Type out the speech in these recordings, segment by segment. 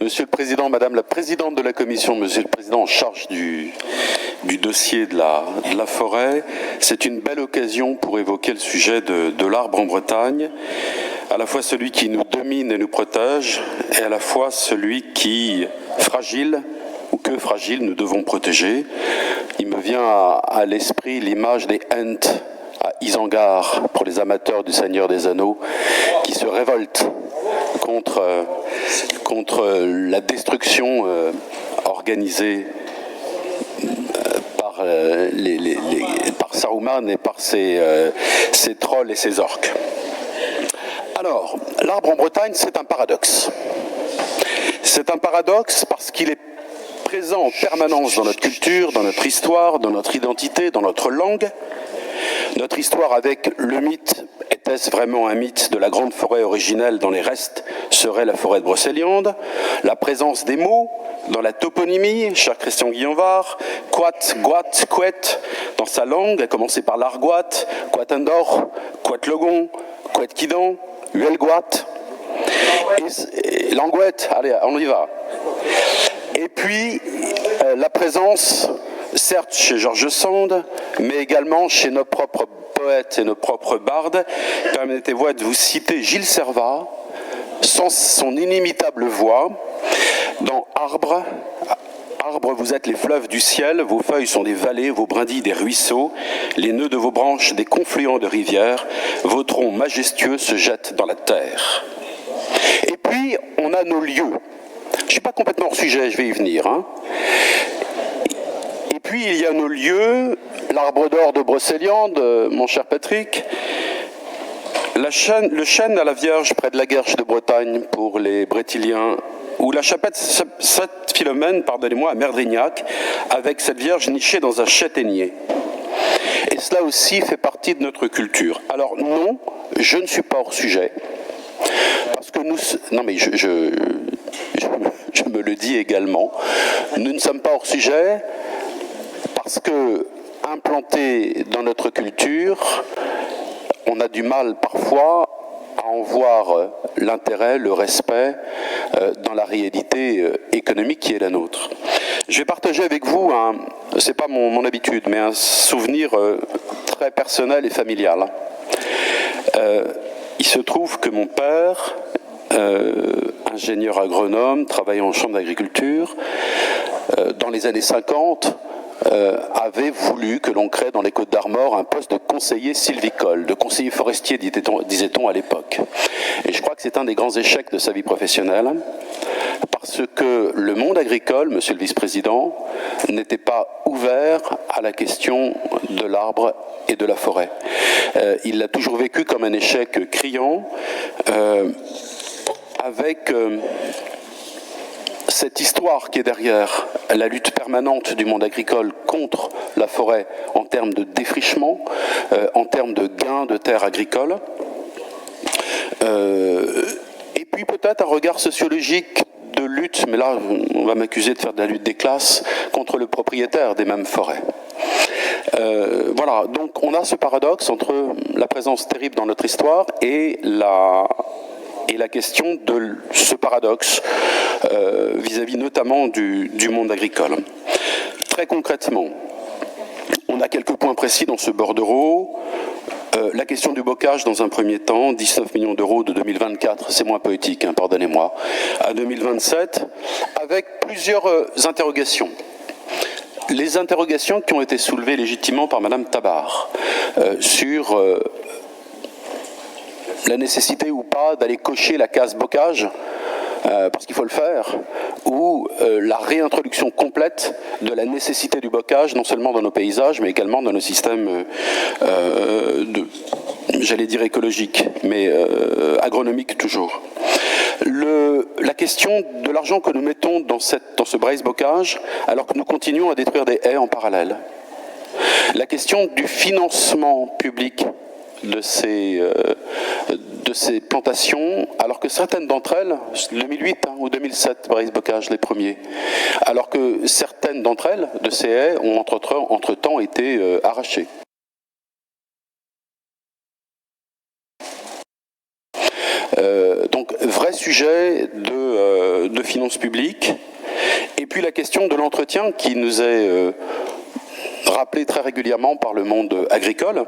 Monsieur le Président, Madame la Présidente de la Commission, Monsieur le Président en charge du dossier de la forêt, c'est une belle occasion pour évoquer le sujet de l'arbre en Bretagne, à la fois celui qui nous domine et nous protège, et à la fois celui qui, fragile, ou que fragile, nous devons protéger. Il me vient à l'esprit l'image des Ents à Isengard, pour les amateurs du Seigneur des Anneaux, qui se révoltent contre la destruction organisée par Saruman et par ses trolls et ses orques. Alors, l'arbre en Bretagne, c'est un paradoxe. C'est un paradoxe parce qu'il est présent en permanence dans notre culture, dans notre histoire, dans notre identité, dans notre langue. Notre histoire avec le mythe, était-ce vraiment un mythe de la grande forêt originelle dont les restes seraient la forêt de Brocéliande? La présence des mots dans la toponymie, cher Christian Guillenvard, quat, guat, quet, dans sa langue, à commencer par l'argoat, quatendor, quatlogon, quetquidan, huelgoat, et l'angouette, allez, on y va. Et puis, la présence, certes chez George Sand, mais également chez nos propres poètes et nos propres bardes. Permettez-moi de vous citer Gilles Servat, sans son inimitable voix, dans Arbre. Arbre, vous êtes les fleuves du ciel, vos feuilles sont des vallées, vos brindilles des ruisseaux, les nœuds de vos branches des confluents de rivières, vos troncs majestueux se jettent dans la terre. Et puis, on a nos lieux. Je ne suis pas complètement hors sujet, je vais y venir. Et puis, il y a nos lieux, l'arbre d'or de Brocéliande, mon cher Patrick, le chêne à la Vierge près de la Guerche de Bretagne pour les Brétiliens, ou la chapelle Sainte-Philomène, pardonnez-moi, à Merdrignac, avec cette Vierge nichée dans un châtaignier. Et cela aussi fait partie de notre culture. Alors non, je ne suis pas hors sujet, parce que nous... Non mais je me le dis également, nous ne sommes pas hors sujet, parce que, implanté dans notre culture, on a du mal parfois à en voir l'intérêt, le respect dans la réalité économique qui est la nôtre. Je vais partager avec vous, c'est pas mon habitude, mais un souvenir très personnel et familial. Il se trouve que mon père, ingénieur agronome, travaillant en chambre d'agriculture, dans les années 50, avait voulu que l'on crée dans les Côtes-d'Armor un poste de conseiller sylvicole, de conseiller forestier, disait-on à l'époque. Et je crois que c'est un des grands échecs de sa vie professionnelle, parce que le monde agricole, monsieur le vice-président, n'était pas ouvert à la question de l'arbre et de la forêt. Il l'a toujours vécu comme un échec criant, avec... cette histoire qui est derrière la lutte permanente du monde agricole contre la forêt en termes de défrichement, en termes de gains de terres agricoles, et puis peut-être un regard sociologique de lutte, mais là on va m'accuser de faire de la lutte des classes, contre le propriétaire des mêmes forêts. Voilà, donc on a ce paradoxe entre la présence terrible dans notre histoire et la question de ce paradoxe vis-à-vis notamment du monde agricole. Très concrètement, on a quelques points précis dans ce bordereau. La question du bocage dans un premier temps, 19 millions d'euros de 2024, c'est moins poétique, pardonnez-moi, à 2027, avec plusieurs interrogations. Les interrogations qui ont été soulevées légitimement par Madame Tabar sur... la nécessité ou pas d'aller cocher la case bocage, parce qu'il faut le faire, ou la réintroduction complète de la nécessité du bocage, non seulement dans nos paysages, mais également dans nos systèmes, j'allais dire écologiques, mais agronomiques toujours. La question de l'argent que nous mettons dans ce braise bocage, alors que nous continuons à détruire des haies en parallèle. La question du financement public de ces plantations, alors que certaines d'entre elles, 2008 ou 2007, braise bocage, les premiers, alors que certaines d'entre elles, de ces haies, ont entre-temps été arrachées. Donc, vraie sujets de finances publiques, et puis la question de l'entretien qui nous est rappelé très régulièrement par le monde agricole,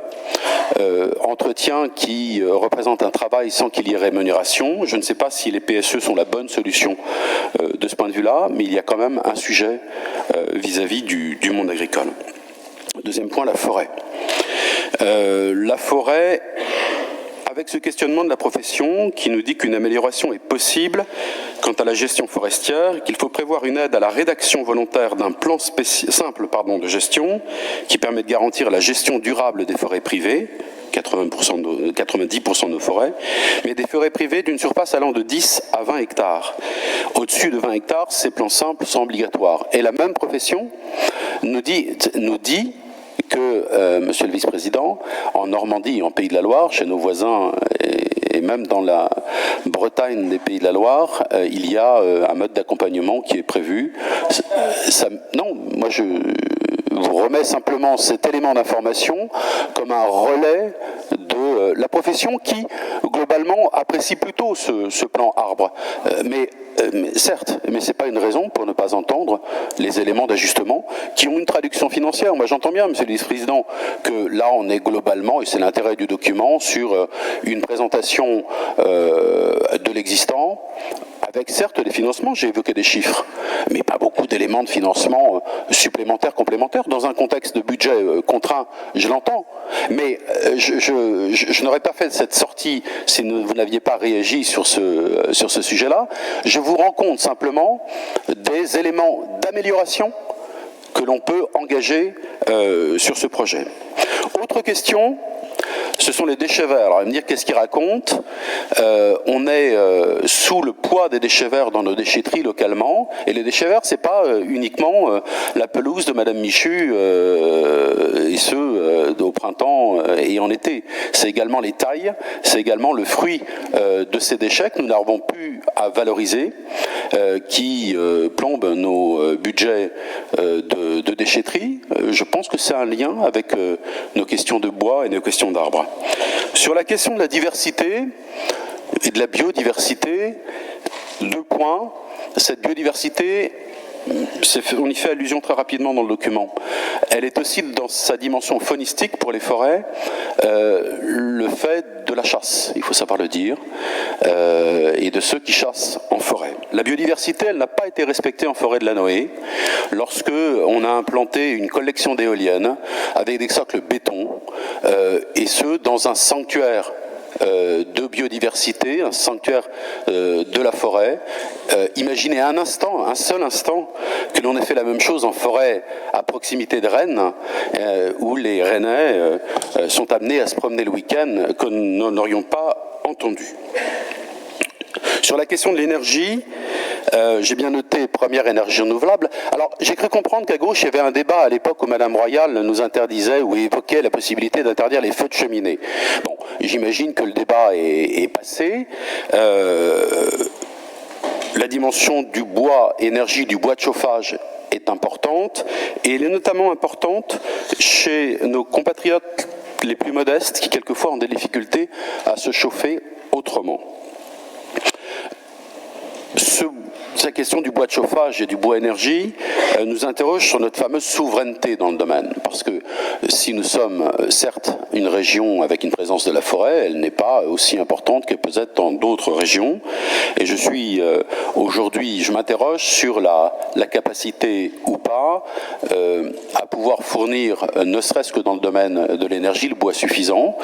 entretien qui représente un travail sans qu'il y ait rémunération. Je ne sais pas si les PSE sont la bonne solution de ce point de vue-là, mais il y a quand même un sujet vis-à-vis du monde agricole. Deuxième point, la forêt. La forêt, avec ce questionnement de la profession qui nous dit qu'une amélioration est possible quant à la gestion forestière, qu'il faut prévoir une aide à la rédaction volontaire d'un plan simple de gestion qui permet de garantir la gestion durable des forêts privées, 90% de nos forêts, mais des forêts privées d'une surface allant de 10 à 20 hectares. Au-dessus de 20 hectares, ces plans simples sont obligatoires. Et la même profession nous dit que, monsieur le vice-président, en Normandie et en Pays de la Loire, chez nos voisins et même dans la Bretagne des Pays de la Loire, il y a un mode d'accompagnement qui est prévu. Non, moi je vous remets simplement cet élément d'information comme un relais de la profession qui, globalement, apprécie plutôt ce plan arbre. Mais certes, mais ce n'est pas une raison pour ne pas entendre les éléments d'ajustement qui ont une traduction financière. Moi j'entends bien, monsieur le vice-président, que là on est globalement, et c'est l'intérêt du document, sur une présentation de l'existant, avec certes des financements, j'ai évoqué des chiffres, mais pas beaucoup d'éléments de financement supplémentaires, complémentaires. Dans un contexte de budget contraint, je l'entends, mais je n'aurais pas fait cette sortie si vous n'aviez pas réagi sur ce sujet-là. Je vous rends compte simplement des éléments d'amélioration que l'on peut engager sur ce projet. Autre question, ce sont les déchets verts. Alors, il va me dire qu'est-ce qu'ils racontent. On est sous le poids des déchets verts dans nos déchetteries localement. Et les déchets verts, c'est pas uniquement la pelouse de Madame Michu et ceux au printemps et en été. C'est également les tailles, c'est également le fruit de ces déchets que nous n'arrivons plus à valoriser, qui plombent nos budgets de déchetterie. Je pense que c'est un lien avec nos questions de bois et nos questions d'arbres. Sur la question de la diversité et de la biodiversité, 2 points. Cette biodiversité, on y fait allusion très rapidement dans le document. Elle est aussi dans sa dimension faunistique pour les forêts, le fait de la chasse, il faut savoir le dire, et de ceux qui chassent en forêt. La biodiversité, elle n'a pas été respectée en forêt de la Noé, lorsque on a implanté une collection d'éoliennes avec des socles béton, et ce, dans un sanctuaire de biodiversité, un sanctuaire de la forêt. Imaginez un seul instant, que l'on ait fait la même chose en forêt à proximité de Rennes, où les Rennais sont amenés à se promener le week-end, que nous n'aurions pas entendu. Sur la question de l'énergie, j'ai bien noté première énergie renouvelable. Alors, j'ai cru comprendre qu'à gauche, il y avait un débat à l'époque où Madame Royal nous interdisait ou évoquait la possibilité d'interdire les feux de cheminée. Bon, j'imagine que le débat est passé. La dimension du bois, énergie du bois de chauffage est importante, et elle est notamment importante chez nos compatriotes les plus modestes qui quelquefois ont des difficultés à se chauffer autrement. Cette question du bois de chauffage et du bois énergie nous interroge sur notre fameuse souveraineté dans le domaine. Parce que si nous sommes certes une région avec une présence de la forêt, elle n'est pas aussi importante qu'elle peut être dans d'autres régions. Et aujourd'hui, je m'interroge sur la capacité ou pas à pouvoir fournir, ne serait-ce que dans le domaine de l'énergie, le bois suffisant.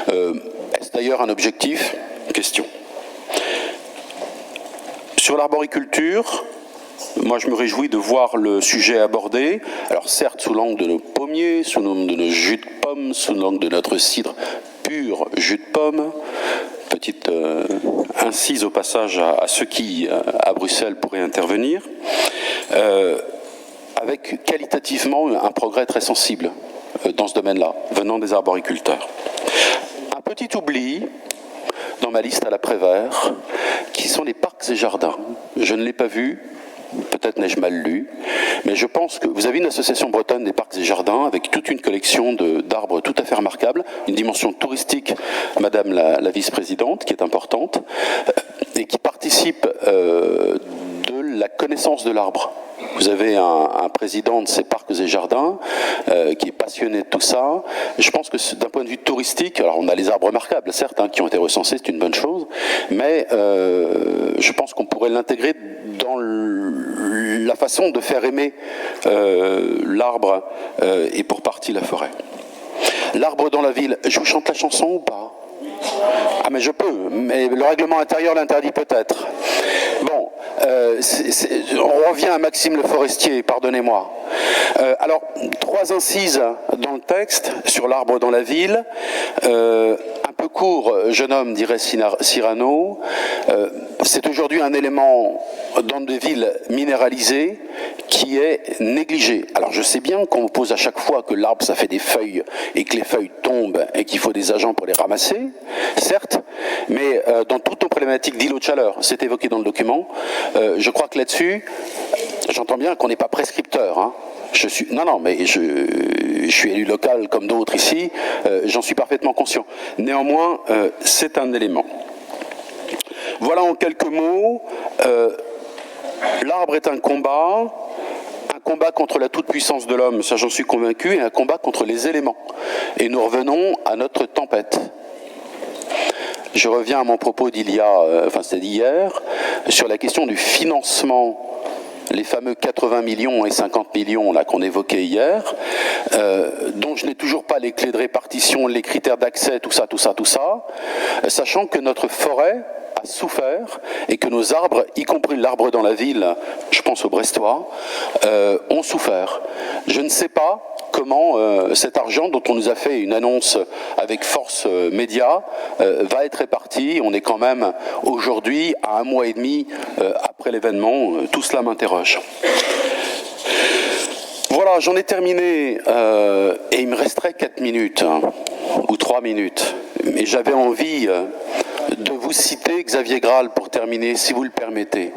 Est-ce d'ailleurs un objectif ? Question. Sur l'arboriculture, moi je me réjouis de voir le sujet abordé, alors certes sous l'angle de nos pommiers, sous l'angle de nos jus de pommes, sous l'angle de notre cidre pur jus de pomme. Petite incise au passage à ceux qui, à Bruxelles, pourraient intervenir, avec qualitativement un progrès très sensible dans ce domaine-là, venant des arboriculteurs. Un petit oubli dans ma liste à la Prévert, qui sont les parcs et jardins. Je ne l'ai pas vu, peut-être n'ai-je mal lu, mais je pense que vous avez une association bretonne des parcs et jardins avec toute une collection d'arbres tout à fait remarquables, une dimension touristique, Madame la vice-présidente, qui est importante, et qui participe de la connaissance de l'arbre. Vous avez un président de ces parcs et jardins qui est passionné de tout ça. Je pense que d'un point de vue touristique, alors on a les arbres remarquables, certes, hein, qui ont été recensés, c'est une bonne chose, mais je pense qu'on pourrait l'intégrer dans la façon de faire aimer l'arbre et pour partie la forêt. L'arbre dans la ville, je vous chante la chanson ou pas? Ah mais je peux, mais le règlement intérieur l'interdit peut-être. Bon, on revient à Maxime Le Forestier, pardonnez-moi. Alors, 3 incises dans le texte sur l'arbre dans la ville. Un peu court, jeune homme, dirait Cyrano. C'est aujourd'hui un élément dans des villes minéralisées qui est négligé. Alors je sais bien qu'on oppose à chaque fois que l'arbre ça fait des feuilles et que les feuilles tombent et qu'il faut des agents pour les ramasser, certes, mais dans toutes nos problématiques d'îlots de chaleur, c'est évoqué dans le document, je crois que là-dessus, j'entends bien qu'on n'est pas prescripteur, hein. Non, mais je suis élu local comme d'autres ici, j'en suis parfaitement conscient. Néanmoins, c'est un élément. Voilà en quelques mots, l'arbre est un combat contre la toute-puissance de l'homme, ça j'en suis convaincu, et un combat contre les éléments. Et nous revenons à notre tempête. Je reviens à mon propos c'était d'hier, sur la question du financement, les fameux 80 millions et 50 millions là qu'on évoquait hier, dont je n'ai toujours pas les clés de répartition, les critères d'accès, tout ça, sachant que notre forêt a souffert et que nos arbres, y compris l'arbre dans la ville, je pense au Brestois, ont souffert. Je ne sais pas comment cet argent dont on nous a fait une annonce avec force média va être réparti. On est quand même aujourd'hui à 1 mois et demi après l'événement. Tout cela m'interroge. Voilà, j'en ai terminé et il me resterait 4 minutes ou 3 minutes. Mais j'avais envie de vous citer Xavier Graal pour terminer, si vous le permettez.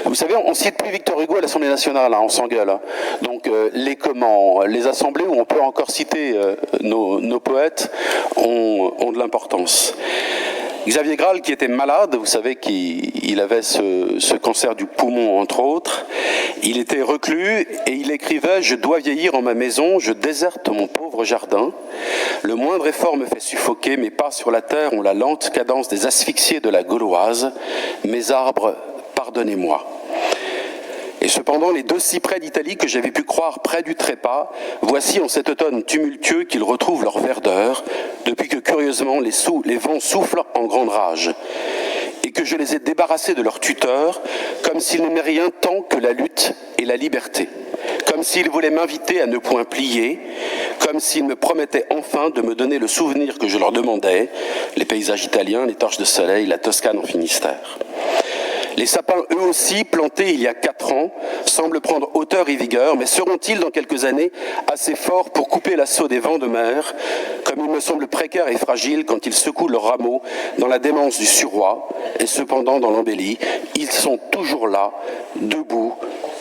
Vous savez, on cite plus Victor Hugo à l'Assemblée nationale, hein, on s'engueule. Hein. Donc les assemblées où on peut encore citer nos poètes ont de l'importance. Xavier Graal, qui était malade, vous savez qu'il avait ce cancer du poumon, entre autres, il était reclus et il écrivait « Je dois vieillir en ma maison, je déserte mon pauvre jardin. Le moindre effort me fait suffoquer, mes pas sur la terre ont la lente cadence des asphyxiés de la Gauloise. Mes arbres, pardonnez-moi. » Et cependant, les 2 cyprès d'Italie que j'avais pu croire près du trépas, voici en cet automne tumultueux qu'ils retrouvent leur verdeur, depuis que curieusement les vents soufflent en grande rage, et que je les ai débarrassés de leur tuteur, comme s'ils n'aimaient rien tant que la lutte et la liberté, comme s'ils voulaient m'inviter à ne point plier, comme s'ils me promettaient enfin de me donner le souvenir que je leur demandais, les paysages italiens, les torches de soleil, la Toscane en Finistère. Les sapins, eux aussi, plantés il y a 4 ans, semblent prendre hauteur et vigueur, mais seront-ils dans quelques années assez forts pour couper l'assaut des vents de mer, comme il me semble précaire et fragile quand ils secouent leurs rameaux dans la démence du suroît, et cependant dans l'embellie, ils sont toujours là, debout,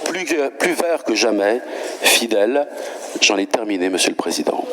plus verts que jamais, fidèles. J'en ai terminé, Monsieur le Président.